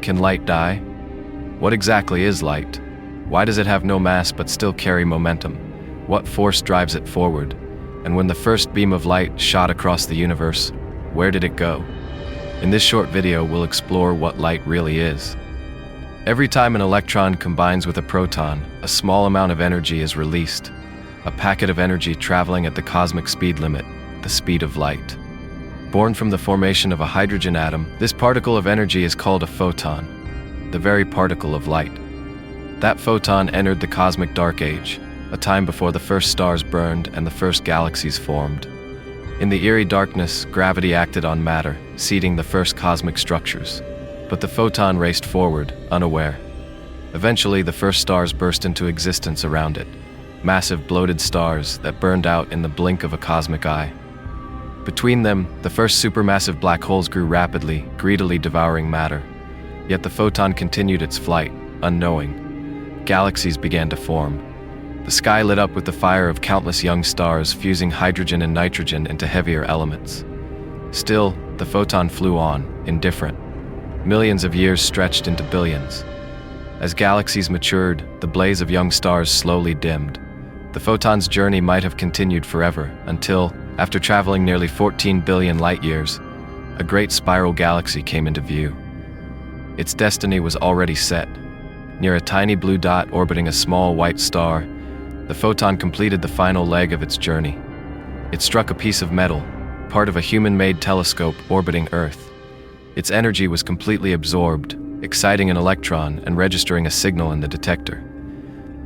Can light die? What exactly is light? Why does it have no mass but still carry momentum? What force drives it forward? And when the first beam of light shot across the universe, where did it go? In this short video, we'll explore what light really is. Every time an electron combines with a proton, a small amount of energy is released, a packet of energy traveling at the cosmic speed limit, the speed of light. Born from the formation of a hydrogen atom, this particle of energy is called a photon, the very particle of light. That photon entered the cosmic dark age, a time before the first stars burned and the first galaxies formed. In the eerie darkness, gravity acted on matter, seeding the first cosmic structures. But the photon raced forward, unaware. Eventually, the first stars burst into existence around it, massive bloated stars that burned out in the blink of a cosmic eye. Between them, the first supermassive black holes grew rapidly, greedily devouring matter. Yet the photon continued its flight, unknowing. Galaxies began to form. The sky lit up with the fire of countless young stars, fusing hydrogen and nitrogen into heavier elements. Still, the photon flew on, indifferent. Millions of years stretched into billions. As galaxies matured, the blaze of young stars slowly dimmed. The photon's journey might have continued forever, until, after traveling nearly 14 billion light-years, a great spiral galaxy came into view. Its destiny was already set. Near a tiny blue dot orbiting a small white star, the photon completed the final leg of its journey. It struck a piece of metal, part of a human-made telescope orbiting Earth. Its energy was completely absorbed, exciting an electron and registering a signal in the detector.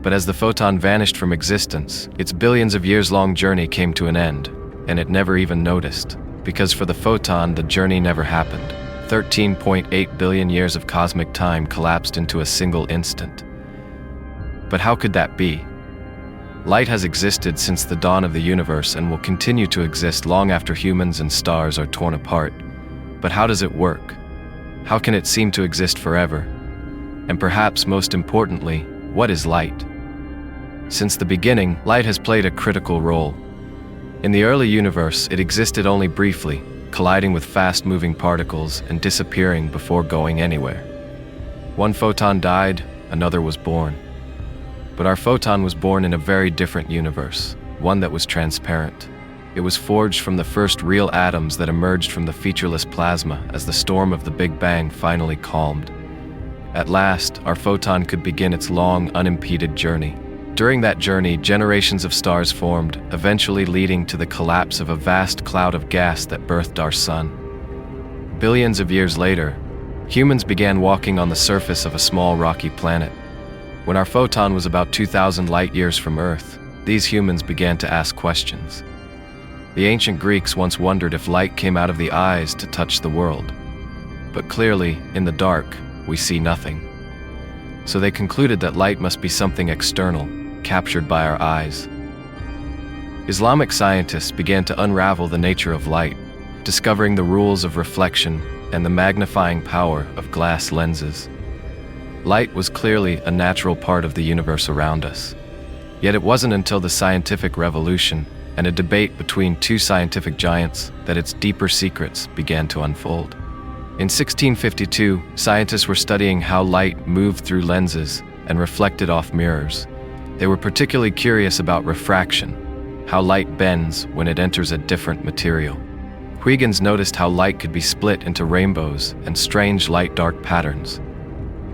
But as the photon vanished from existence, its billions of years-long journey came to an end, and it never even noticed, because for the photon, the journey never happened. 13.8 billion years of cosmic time collapsed into a single instant. But how could that be? Light has existed since the dawn of the universe and will continue to exist long after humans and stars are torn apart. But how does it work? How can it seem to exist forever? And perhaps most importantly, what is light? Since the beginning, light has played a critical role. In the early universe, it existed only briefly, colliding with fast-moving particles and disappearing before going anywhere. One photon died, another was born. But our photon was born in a very different universe, one that was transparent. It was forged from the first real atoms that emerged from the featureless plasma as the storm of the Big Bang finally calmed. At last, our photon could begin its long, unimpeded journey. During that journey, generations of stars formed, eventually leading to the collapse of a vast cloud of gas that birthed our sun. Billions of years later, humans began walking on the surface of a small rocky planet. When our photon was about 2,000 light-years from Earth, these humans began to ask questions. The ancient Greeks once wondered if light came out of the eyes to touch the world. But clearly, in the dark, we see nothing. So they concluded that light must be something external, captured by our eyes. Islamic scientists began to unravel the nature of light, discovering the rules of reflection and the magnifying power of glass lenses. Light was clearly a natural part of the universe around us. Yet it wasn't until the scientific revolution and a debate between two scientific giants that its deeper secrets began to unfold. In 1652, scientists were studying how light moved through lenses and reflected off mirrors. They were particularly curious about refraction, how light bends when it enters a different material. Huygens noticed how light could be split into rainbows and strange light-dark patterns.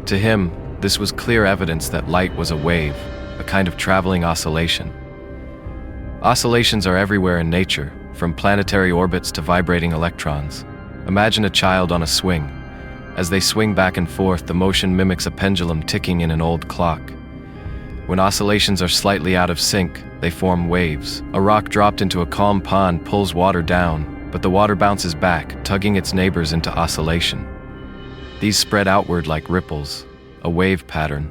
To him, this was clear evidence that light was a wave, a kind of traveling oscillation. Oscillations are everywhere in nature, from planetary orbits to vibrating electrons. Imagine a child on a swing. As they swing back and forth, the motion mimics a pendulum ticking in an old clock. When oscillations are slightly out of sync, they form waves. A rock dropped into a calm pond pulls water down, but the water bounces back, tugging its neighbors into oscillation. These spread outward like ripples, a wave pattern.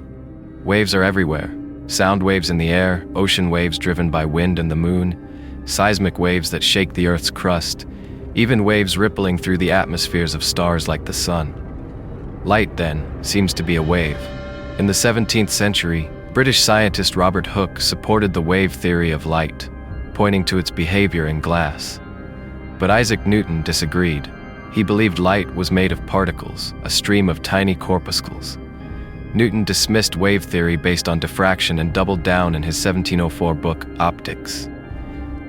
Waves are everywhere. Sound waves in the air, ocean waves driven by wind and the moon, seismic waves that shake the Earth's crust, even waves rippling through the atmospheres of stars like the sun. Light, then, seems to be a wave. In the 17th century, British scientist Robert Hooke supported the wave theory of light, pointing to its behavior in glass. But Isaac Newton disagreed. He believed light was made of particles, a stream of tiny corpuscles. Newton dismissed wave theory based on diffraction and doubled down in his 1704 book, Optics.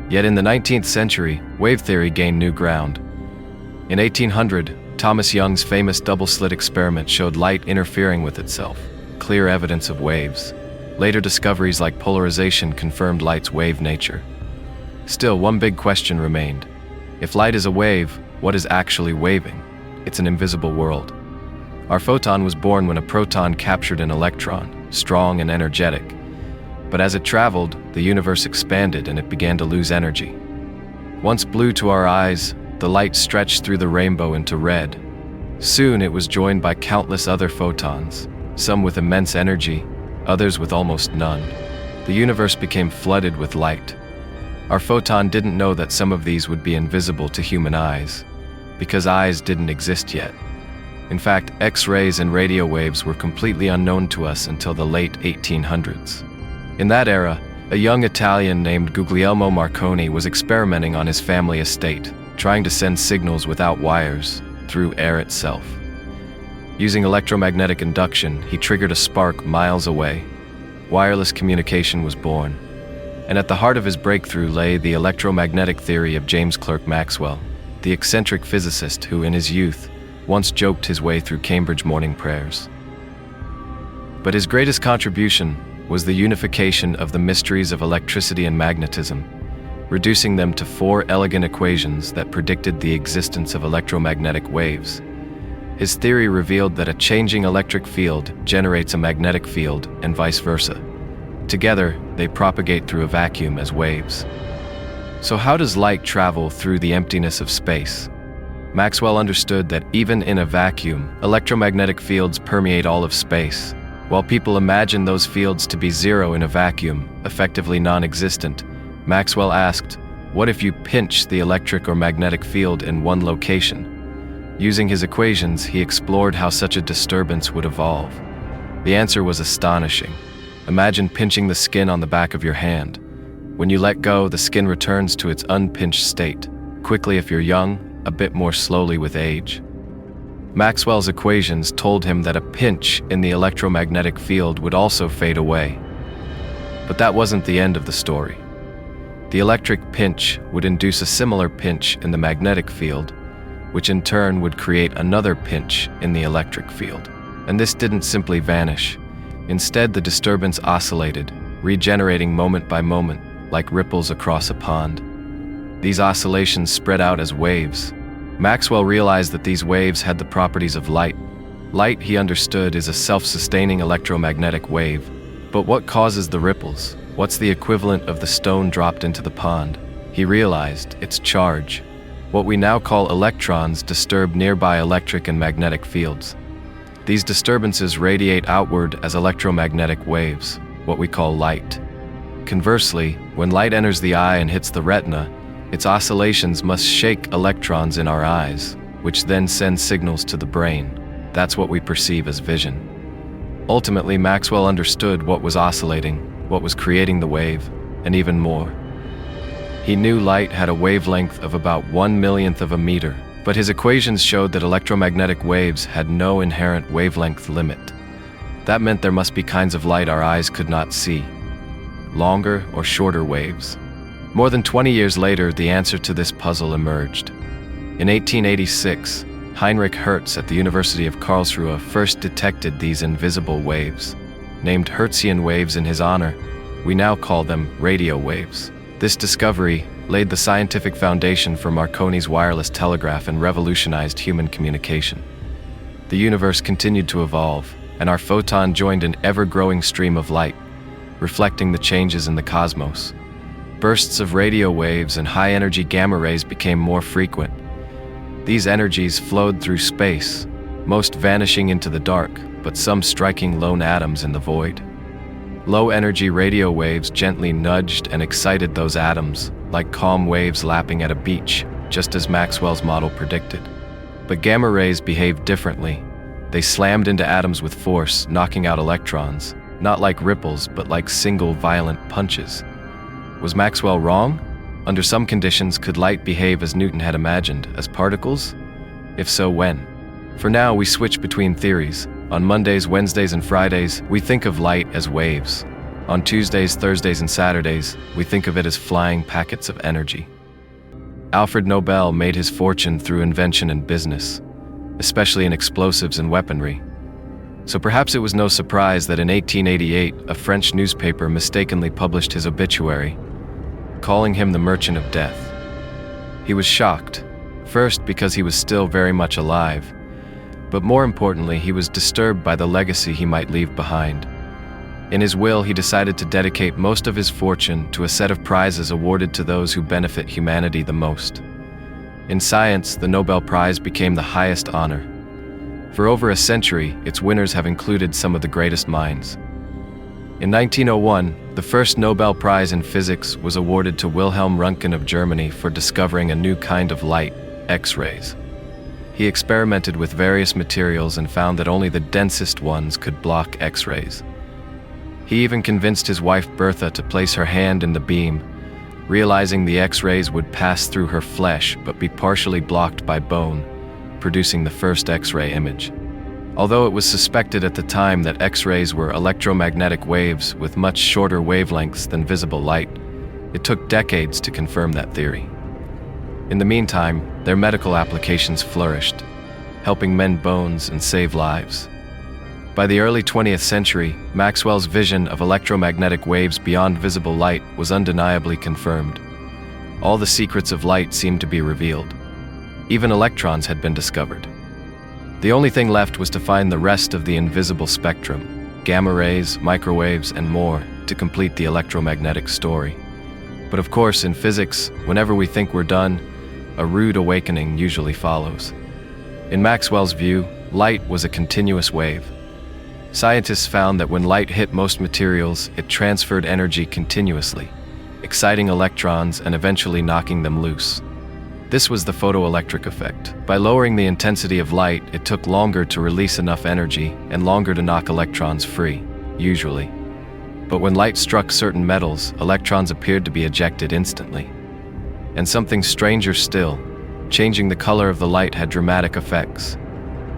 Yet in the 19th century, wave theory gained new ground. In 1800, Thomas Young's famous double-slit experiment showed light interfering with itself, clear evidence of waves. Later discoveries like polarization confirmed light's wave nature. Still, one big question remained. If light is a wave, what is actually waving? It's an invisible world. Our photon was born when a proton captured an electron, strong and energetic. But as it traveled, the universe expanded and it began to lose energy. Once blue to our eyes, the light stretched through the rainbow into red. Soon it was joined by countless other photons, some with immense energy, others with almost none. The universe became flooded with light. Our photon didn't know that some of these would be invisible to human eyes, because eyes didn't exist yet. In fact, X-rays and radio waves were completely unknown to us until the late 1800s. In that era, a young Italian named Guglielmo Marconi was experimenting on his family estate, trying to send signals without wires, through air itself. Using electromagnetic induction, he triggered a spark miles away. Wireless communication was born. And at the heart of his breakthrough lay the electromagnetic theory of James Clerk Maxwell, the eccentric physicist who, in his youth, once joked his way through Cambridge morning prayers. But his greatest contribution was the unification of the mysteries of electricity and magnetism, reducing them to 4 elegant equations that predicted the existence of electromagnetic waves. His theory revealed that a changing electric field generates a magnetic field and vice versa. Together, they propagate through a vacuum as waves. So how does light travel through the emptiness of space? Maxwell understood that even in a vacuum, electromagnetic fields permeate all of space. While people imagine those fields to be zero in a vacuum, effectively non-existent, Maxwell asked, what if you pinch the electric or magnetic field in one location? Using his equations, he explored how such a disturbance would evolve. The answer was astonishing. Imagine pinching the skin on the back of your hand. When you let go, the skin returns to its unpinched state, quickly if you're young, a bit more slowly with age. Maxwell's equations told him that a pinch in the electromagnetic field would also fade away. But that wasn't the end of the story. The electric pinch would induce a similar pinch in the magnetic field, which in turn would create another pinch in the electric field. And this didn't simply vanish. Instead, the disturbance oscillated, regenerating moment by moment, like ripples across a pond. These oscillations spread out as waves. Maxwell realized that these waves had the properties of light. Light, he understood, is a self-sustaining electromagnetic wave. But what causes the ripples? What's the equivalent of the stone dropped into the pond? He realized its charge. What we now call electrons disturb nearby electric and magnetic fields. These disturbances radiate outward as electromagnetic waves, what we call light. Conversely, when light enters the eye and hits the retina, its oscillations must shake electrons in our eyes, which then send signals to the brain. That's what we perceive as vision. Ultimately, Maxwell understood what was oscillating, what was creating the wave, and even more. He knew light had a wavelength of about 1/1,000,000th of a meter, but his equations showed that electromagnetic waves had no inherent wavelength limit. That meant there must be kinds of light our eyes could not see, longer or shorter waves. More than 20 years later, the answer to this puzzle emerged. In 1886, Heinrich Hertz at the University of Karlsruhe first detected these invisible waves. Named Hertzian waves in his honor, we now call them radio waves. This discovery laid the scientific foundation for Marconi's wireless telegraph and revolutionized human communication. The universe continued to evolve, and our photon joined an ever-growing stream of light, reflecting the changes in the cosmos. Bursts of radio waves and high-energy gamma rays became more frequent. These energies flowed through space, most vanishing into the dark, but some striking lone atoms in the void. Low-energy radio waves gently nudged and excited those atoms, like calm waves lapping at a beach, just as Maxwell's model predicted. But gamma rays behaved differently. They slammed into atoms with force, knocking out electrons, not like ripples, but like single violent punches. Was Maxwell wrong? Under some conditions, could light behave as Newton had imagined, as particles? If so, when? For now, we switch between theories. On Mondays, Wednesdays, and Fridays, we think of light as waves. On Tuesdays, Thursdays, and Saturdays, we think of it as flying packets of energy. Alfred Nobel made his fortune through invention and business, especially in explosives and weaponry. So perhaps it was no surprise that in 1888, a French newspaper mistakenly published his obituary, calling him the Merchant of Death. He was shocked, first because he was still very much alive, but more importantly, he was disturbed by the legacy he might leave behind. In his will, he decided to dedicate most of his fortune to a set of prizes awarded to those who benefit humanity the most. In science, the Nobel Prize became the highest honor. For over a century, its winners have included some of the greatest minds. In 1901, the first Nobel Prize in physics was awarded to Wilhelm Röntgen of Germany for discovering a new kind of light, X-rays. He experimented with various materials and found that only the densest ones could block X-rays. He even convinced his wife Bertha to place her hand in the beam, realizing the X-rays would pass through her flesh but be partially blocked by bone, producing the first X-ray image. Although it was suspected at the time that X-rays were electromagnetic waves with much shorter wavelengths than visible light, it took decades to confirm that theory. In the meantime, their medical applications flourished, helping mend bones and save lives. By the early 20th century, Maxwell's vision of electromagnetic waves beyond visible light was undeniably confirmed. All the secrets of light seemed to be revealed. Even electrons had been discovered. The only thing left was to find the rest of the invisible spectrum, gamma rays, microwaves, and more, to complete the electromagnetic story. But of course, in physics, whenever we think we're done, a rude awakening usually follows. In Maxwell's view, light was a continuous wave. Scientists found that when light hit most materials, it transferred energy continuously, exciting electrons and eventually knocking them loose. This was the photoelectric effect. By lowering the intensity of light, it took longer to release enough energy and longer to knock electrons free, usually. But when light struck certain metals, electrons appeared to be ejected instantly. And something stranger still, changing the color of the light had dramatic effects.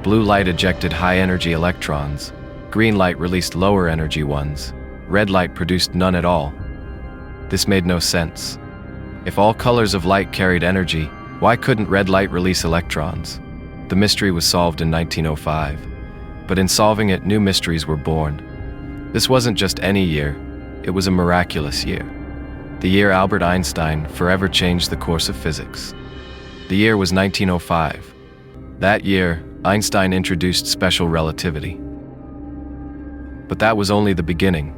Blue light ejected high-energy electrons. Green light released lower-energy ones. Red light produced none at all. This made no sense. If all colors of light carried energy, why couldn't red light release electrons? The mystery was solved in 1905. But in solving it, new mysteries were born. This wasn't just any year, it was a miraculous year. The year Albert Einstein forever changed the course of physics. The year was 1905. That year, Einstein introduced special relativity. But that was only the beginning.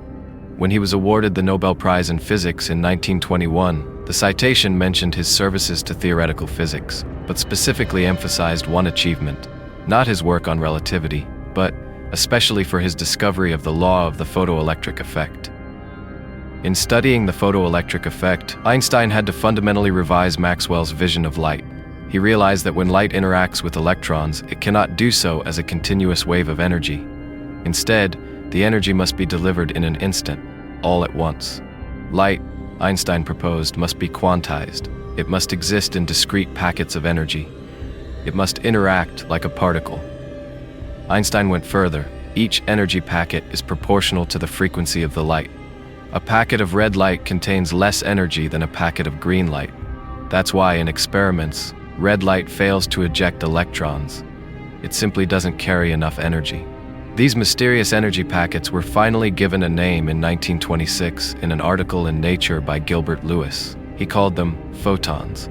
When he was awarded the Nobel Prize in Physics in 1921, the citation mentioned his services to theoretical physics, but specifically emphasized one achievement, not his work on relativity, but especially for his discovery of the law of the photoelectric effect. In studying the photoelectric effect, Einstein had to fundamentally revise Maxwell's vision of light. He realized that when light interacts with electrons, it cannot do so as a continuous wave of energy. Instead, the energy must be delivered in an instant, all at once. Light, Einstein proposed, must be quantized. It must exist in discrete packets of energy. It must interact like a particle. Einstein went further. Each energy packet is proportional to the frequency of the light. A packet of red light contains less energy than a packet of green light. That's why in experiments, red light fails to eject electrons. It simply doesn't carry enough energy. These mysterious energy packets were finally given a name in 1926 in an article in Nature by Gilbert Lewis. He called them photons.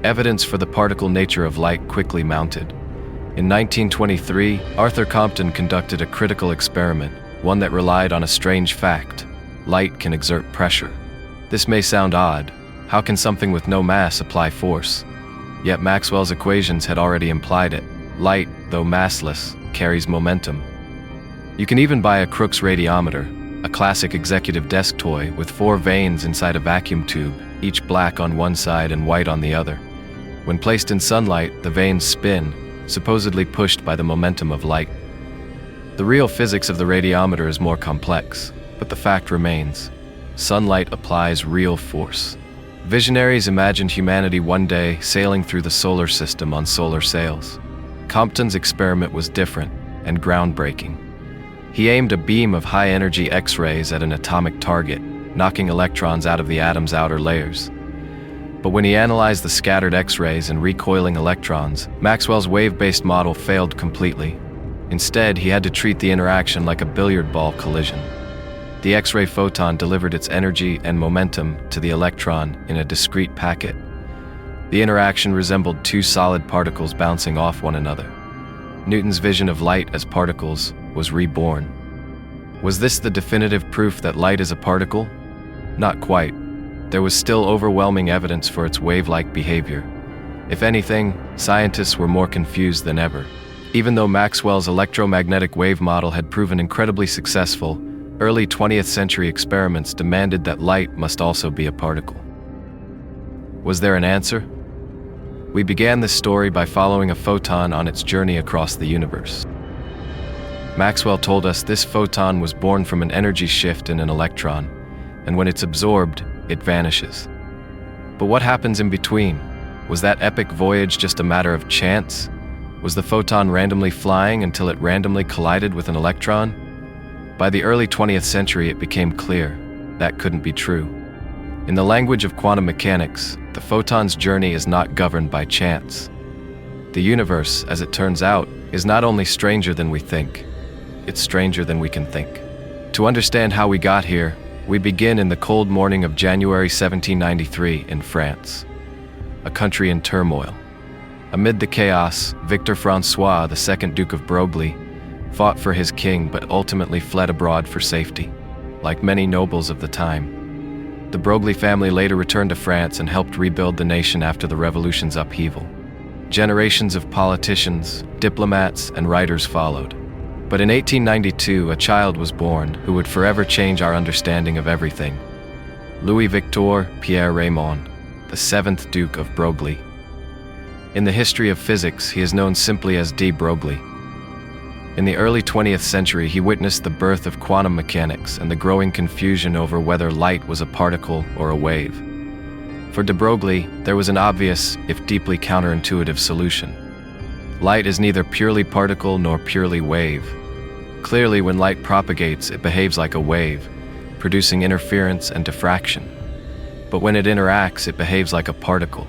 Evidence for the particle nature of light quickly mounted. In 1923, Arthur Compton conducted a critical experiment, one that relied on a strange fact. Light can exert pressure. This may sound odd. How can something with no mass apply force? Yet Maxwell's equations had already implied it. Light, though massless, carries momentum. You can even buy a Crookes radiometer, a classic executive desk toy with 4 vanes inside a vacuum tube, each black on one side and white on the other. When placed in sunlight, the vanes spin, supposedly pushed by the momentum of light. The real physics of the radiometer is more complex, but the fact remains. Sunlight applies real force. Visionaries imagined humanity one day sailing through the solar system on solar sails. Compton's experiment was different and groundbreaking. He aimed a beam of high-energy X-rays at an atomic target, knocking electrons out of the atom's outer layers. But when he analyzed the scattered X-rays and recoiling electrons, Maxwell's wave-based model failed completely. Instead, he had to treat the interaction like a billiard ball collision. The X-ray photon delivered its energy and momentum to the electron in a discrete packet. The interaction resembled two solid particles bouncing off one another. Newton's vision of light as particles was reborn. Was this the definitive proof that light is a particle? Not quite. There was still overwhelming evidence for its wave-like behavior. If anything, scientists were more confused than ever. Even though Maxwell's electromagnetic wave model had proven incredibly successful, early 20th century experiments demanded that light must also be a particle. Was there an answer? We began this story by following a photon on its journey across the universe. Maxwell told us this photon was born from an energy shift in an electron, and when it's absorbed, it vanishes. But what happens in between? Was that epic voyage just a matter of chance? Was the photon randomly flying until it randomly collided with an electron? By the early 20th century, it became clear that couldn't be true. In the language of quantum mechanics, the photon's journey is not governed by chance. The universe, as it turns out, is not only stranger than we think, it's stranger than we can think. To understand how we got here, we begin in the cold morning of January 1793 in France, a country in turmoil. Amid the chaos, Victor Francois, the second Duke of Broglie, fought for his king but ultimately fled abroad for safety, like many nobles of the time. The Broglie family later returned to France and helped rebuild the nation after the revolution's upheaval. Generations of politicians, diplomats, and writers followed. But in 1892, a child was born who would forever change our understanding of everything. Louis-Victor Pierre Raymond, the seventh Duke of Broglie. In the history of physics, he is known simply as de Broglie. In the early 20th century, he witnessed the birth of quantum mechanics and the growing confusion over whether light was a particle or a wave. For de Broglie, there was an obvious, if deeply counterintuitive solution. Light is neither purely particle nor purely wave. Clearly, when light propagates, it behaves like a wave, producing interference and diffraction. But when it interacts, it behaves like a particle.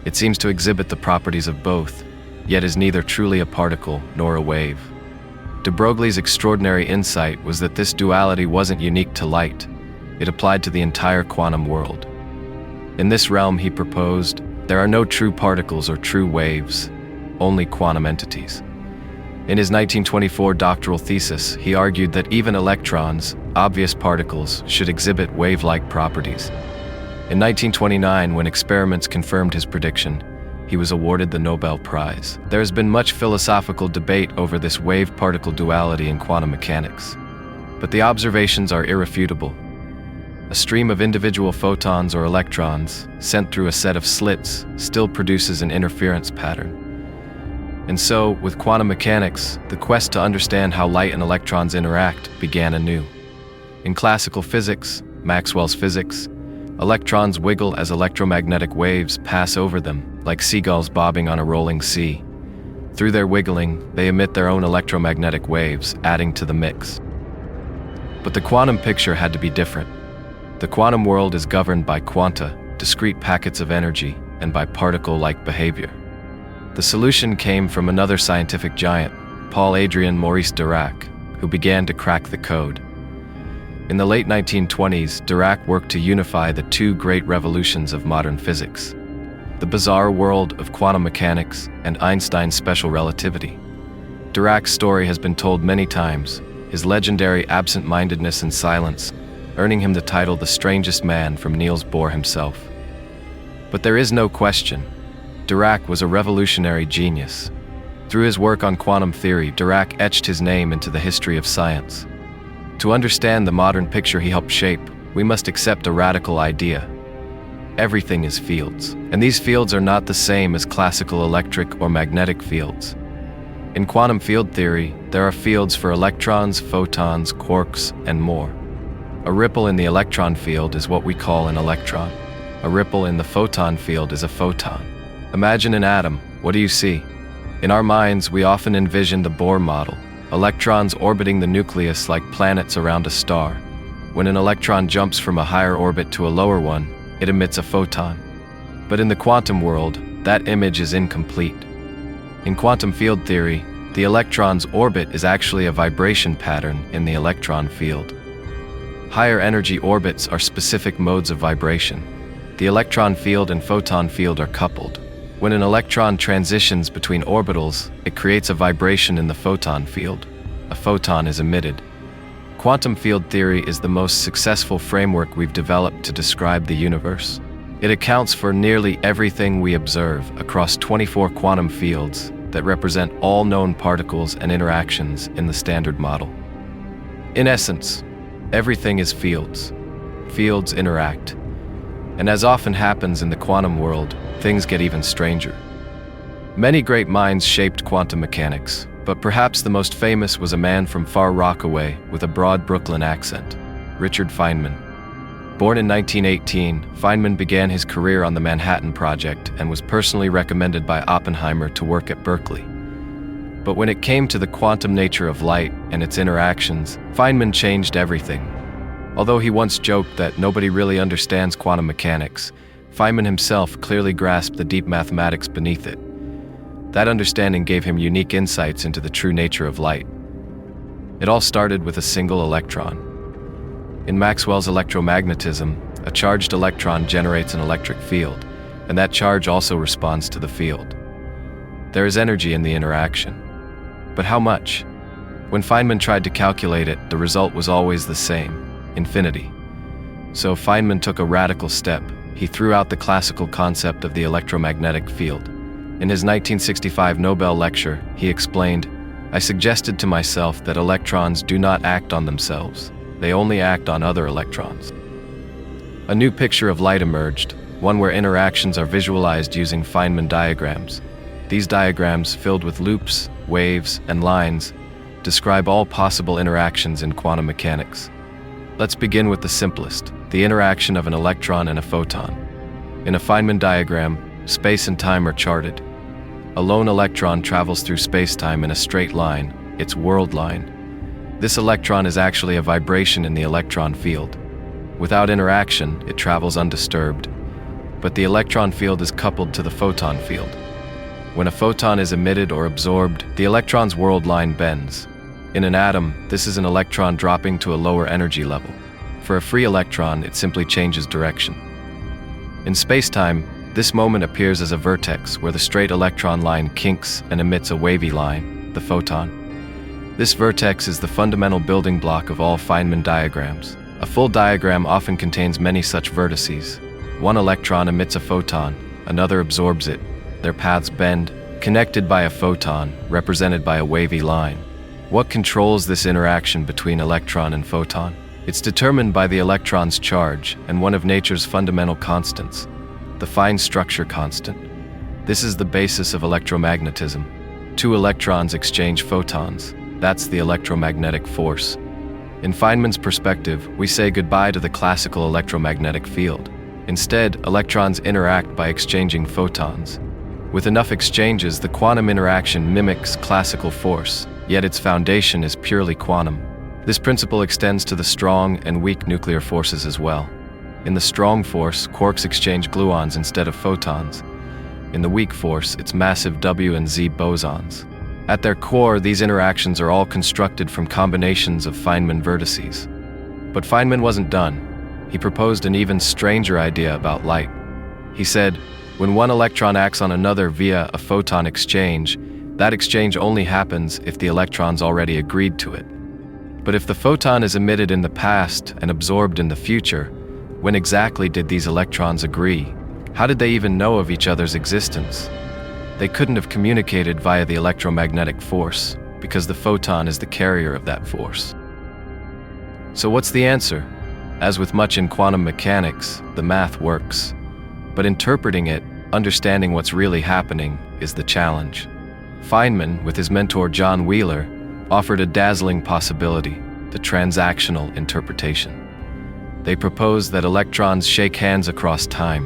It seems to exhibit the properties of both, yet is neither truly a particle nor a wave. De Broglie's extraordinary insight was that this duality wasn't unique to light. It applied to the entire quantum world. In this realm, he proposed, there are no true particles or true waves, only quantum entities. In his 1924 doctoral thesis, he argued that even electrons, obvious particles, should exhibit wave-like properties. In 1929, when experiments confirmed his prediction, he was awarded the Nobel Prize. There has been much philosophical debate over this wave-particle duality in quantum mechanics, but the observations are irrefutable. A stream of individual photons or electrons, sent through a set of slits, still produces an interference pattern. And so, with quantum mechanics, the quest to understand how light and electrons interact began anew. In classical physics, Maxwell's physics, electrons wiggle as electromagnetic waves pass over them, like seagulls bobbing on a rolling sea. Through their wiggling, they emit their own electromagnetic waves, adding to the mix. But the quantum picture had to be different. The quantum world is governed by quanta, discrete packets of energy, and by particle-like behavior. The solution came from another scientific giant, Paul-Adrien Maurice Dirac, who began to crack the code. In the late 1920s, Dirac worked to unify the two great revolutions of modern physics, the bizarre world of quantum mechanics and Einstein's special relativity. Dirac's story has been told many times, his legendary absent-mindedness and silence earning him the title the strangest man from Niels Bohr himself. But there is no question, Dirac was a revolutionary genius. Through his work on quantum theory, Dirac etched his name into the history of science. To understand the modern picture he helped shape, we must accept a radical idea. Everything is fields, and these fields are not the same as classical electric or magnetic fields. In quantum field theory, there are fields for electrons, photons, quarks, and more. A ripple in the electron field is what we call an electron. A ripple in the photon field is a photon. Imagine an atom. What do you see? In our minds, we often envision the Bohr model, electrons orbiting the nucleus like planets around a star. When an electron jumps from a higher orbit to a lower one, it emits a photon. But in the quantum world, that image is incomplete. In quantum field theory, the electron's orbit is actually a vibration pattern in the electron field. Higher energy orbits are specific modes of vibration. The electron field and photon field are coupled. When an electron transitions between orbitals, it creates a vibration in the photon field. A photon is emitted. Quantum field theory is the most successful framework we've developed to describe the universe. It accounts for nearly everything we observe across 24 quantum fields that represent all known particles and interactions in the Standard Model. In essence, everything is fields. Fields interact. And as often happens in the quantum world, things get even stranger. Many great minds shaped quantum mechanics, but perhaps the most famous was a man from Far Rockaway with a broad Brooklyn accent, Richard Feynman. Born in 1918, Feynman began his career on the Manhattan Project and was personally recommended by Oppenheimer to work at Berkeley. But when it came to the quantum nature of light and its interactions, Feynman changed everything. Although he once joked that nobody really understands quantum mechanics, Feynman himself clearly grasped the deep mathematics beneath it. That understanding gave him unique insights into the true nature of light. It all started with a single electron. In Maxwell's electromagnetism, a charged electron generates an electric field, and that charge also responds to the field. There is energy in the interaction. But how much? When Feynman tried to calculate it, the result was always the same: infinity. So Feynman took a radical step. He threw out the classical concept of the electromagnetic field. In his 1965 Nobel lecture, he explained, "I suggested to myself that electrons do not act on themselves. They only act on other electrons." A new picture of light emerged, one where interactions are visualized using Feynman diagrams. These diagrams, filled with loops, waves, and lines, describe all possible interactions in quantum mechanics. Let's begin with the simplest, the interaction of an electron and a photon. In a Feynman diagram, space and time are charted. A lone electron travels through space-time in a straight line, its world line. This electron is actually a vibration in the electron field. Without interaction, it travels undisturbed. But the electron field is coupled to the photon field. When a photon is emitted or absorbed, the electron's world line bends. In an atom, this is an electron dropping to a lower energy level. For a free electron, it simply changes direction. In spacetime, this moment appears as a vertex where the straight electron line kinks and emits a wavy line, the photon. This vertex is the fundamental building block of all Feynman diagrams. A full diagram often contains many such vertices. One electron emits a photon, another absorbs it. Their paths bend, connected by a photon, represented by a wavy line. What controls this interaction between electron and photon? It's determined by the electron's charge and one of nature's fundamental constants, the fine structure constant. This is the basis of electromagnetism. Two electrons exchange photons. That's the electromagnetic force. In Feynman's perspective, we say goodbye to the classical electromagnetic field. Instead, electrons interact by exchanging photons. With enough exchanges, the quantum interaction mimics classical force, yet its foundation is purely quantum. This principle extends to the strong and weak nuclear forces as well. In the strong force, quarks exchange gluons instead of photons. In the weak force, it's massive W and Z bosons. At their core, these interactions are all constructed from combinations of Feynman vertices. But Feynman wasn't done. He proposed an even stranger idea about light. He said, when one electron acts on another via a photon exchange, that exchange only happens if the electrons already agreed to it. But if the photon is emitted in the past and absorbed in the future, when exactly did these electrons agree? How did they even know of each other's existence? They couldn't have communicated via the electromagnetic force, because the photon is the carrier of that force. So what's the answer? As with much in quantum mechanics, the math works. But interpreting it, understanding what's really happening, is the challenge. Feynman, with his mentor John Wheeler, offered a dazzling possibility, the transactional interpretation. They proposed that electrons shake hands across time.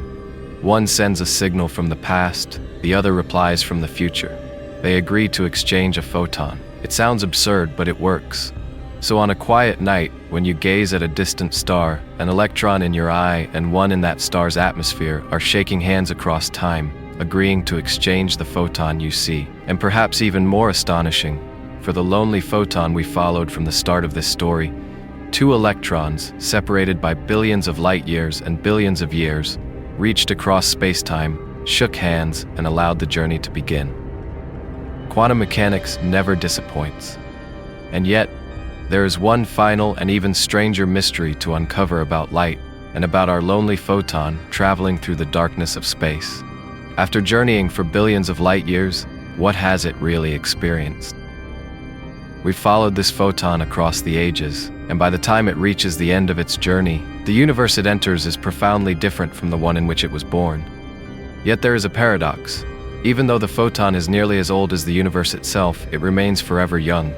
One sends a signal from the past, the other replies from the future. They agree to exchange a photon. It sounds absurd, but it works. So on a quiet night, when you gaze at a distant star, an electron in your eye and one in that star's atmosphere are shaking hands across time, agreeing to exchange the photon you see. And perhaps even more astonishing, for the lonely photon we followed from the start of this story, two electrons, separated by billions of light years and billions of years, reached across space-time, shook hands, and allowed the journey to begin. Quantum mechanics never disappoints. And yet, there is one final and even stranger mystery to uncover about light and about our lonely photon traveling through the darkness of space. After journeying for billions of light years, what has it really experienced? We've followed this photon across the ages, and by the time it reaches the end of its journey, the universe it enters is profoundly different from the one in which it was born. Yet there is a paradox. Even though the photon is nearly as old as the universe itself, it remains forever young.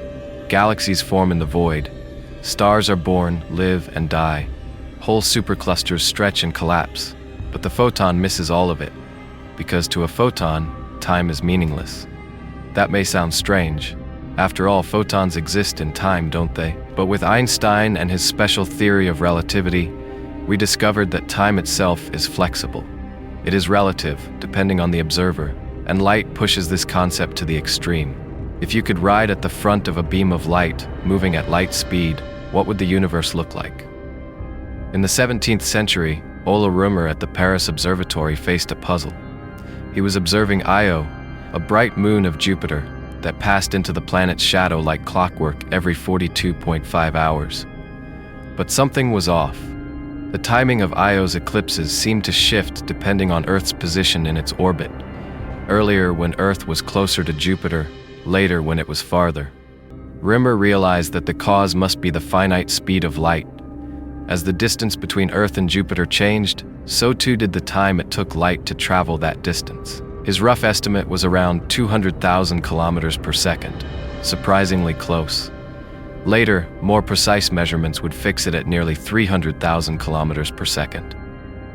Galaxies form in the void. Stars are born, live, and die. Whole superclusters stretch and collapse. But the photon misses all of it, because to a photon, time is meaningless. That may sound strange. After all, photons exist in time, don't they? But with Einstein and his special theory of relativity, we discovered that time itself is flexible. It is relative, depending on the observer, and light pushes this concept to the extreme. If you could ride at the front of a beam of light, moving at light speed, what would the universe look like? In the 17th century, Ole Römer at the Paris Observatory faced a puzzle. He was observing Io, a bright moon of Jupiter that passed into the planet's shadow like clockwork every 42.5 hours. But something was off. The timing of Io's eclipses seemed to shift depending on Earth's position in its orbit. Earlier when Earth was closer to Jupiter, later when it was farther. Römer realized that the cause must be the finite speed of light. As the distance between Earth and Jupiter changed, so too did the time it took light to travel that distance. His rough estimate was around 200,000 kilometers per second, surprisingly close. Later, more precise measurements would fix it at nearly 300,000 kilometers per second.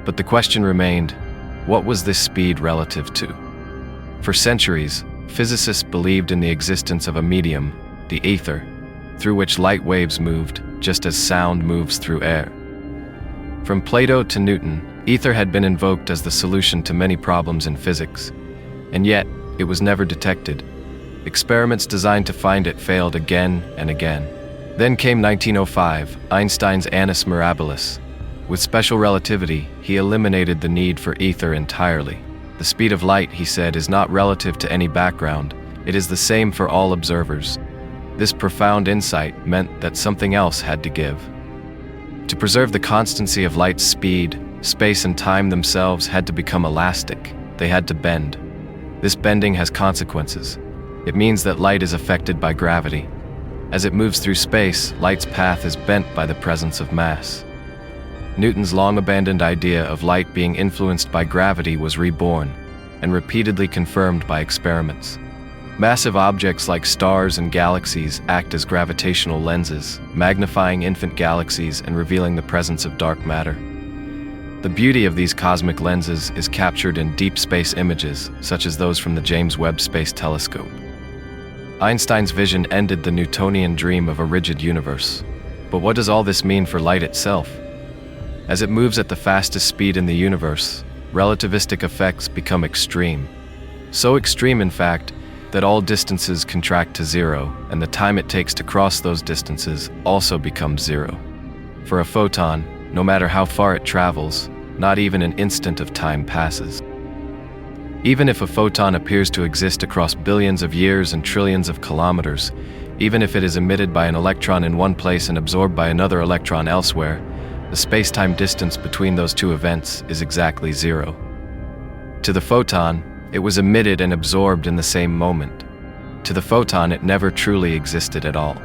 But the question remained, what was this speed relative to? For centuries, physicists believed in the existence of a medium, the ether, through which light waves moved, just as sound moves through air. From Plato to Newton, ether had been invoked as the solution to many problems in physics, and yet it was never detected. Experiments designed to find it failed again and again. Then came 1905, Einstein's annus mirabilis. With special relativity, he eliminated the need for ether entirely. The speed of light, he said, is not relative to any background. It is the same for all observers. This profound insight meant that something else had to give. To preserve the constancy of light's speed, space and time themselves had to become elastic. They had to bend. This bending has consequences. It means that light is affected by gravity. As it moves through space, light's path is bent by the presence of mass. Newton's long-abandoned idea of light being influenced by gravity was reborn, and repeatedly confirmed by experiments. Massive objects like stars and galaxies act as gravitational lenses, magnifying infant galaxies and revealing the presence of dark matter. The beauty of these cosmic lenses is captured in deep space images, such as those from the James Webb Space Telescope. Einstein's vision ended the Newtonian dream of a rigid universe. But what does all this mean for light itself? As it moves at the fastest speed in the universe, relativistic effects become extreme. So extreme, in fact, that all distances contract to zero, and the time it takes to cross those distances also becomes zero. For a photon, no matter how far it travels, not even an instant of time passes. Even if a photon appears to exist across billions of years and trillions of kilometers, even if it is emitted by an electron in one place and absorbed by another electron elsewhere, the space-time distance between those two events is exactly zero. To the photon, it was emitted and absorbed in the same moment. To the photon, it never truly existed at all.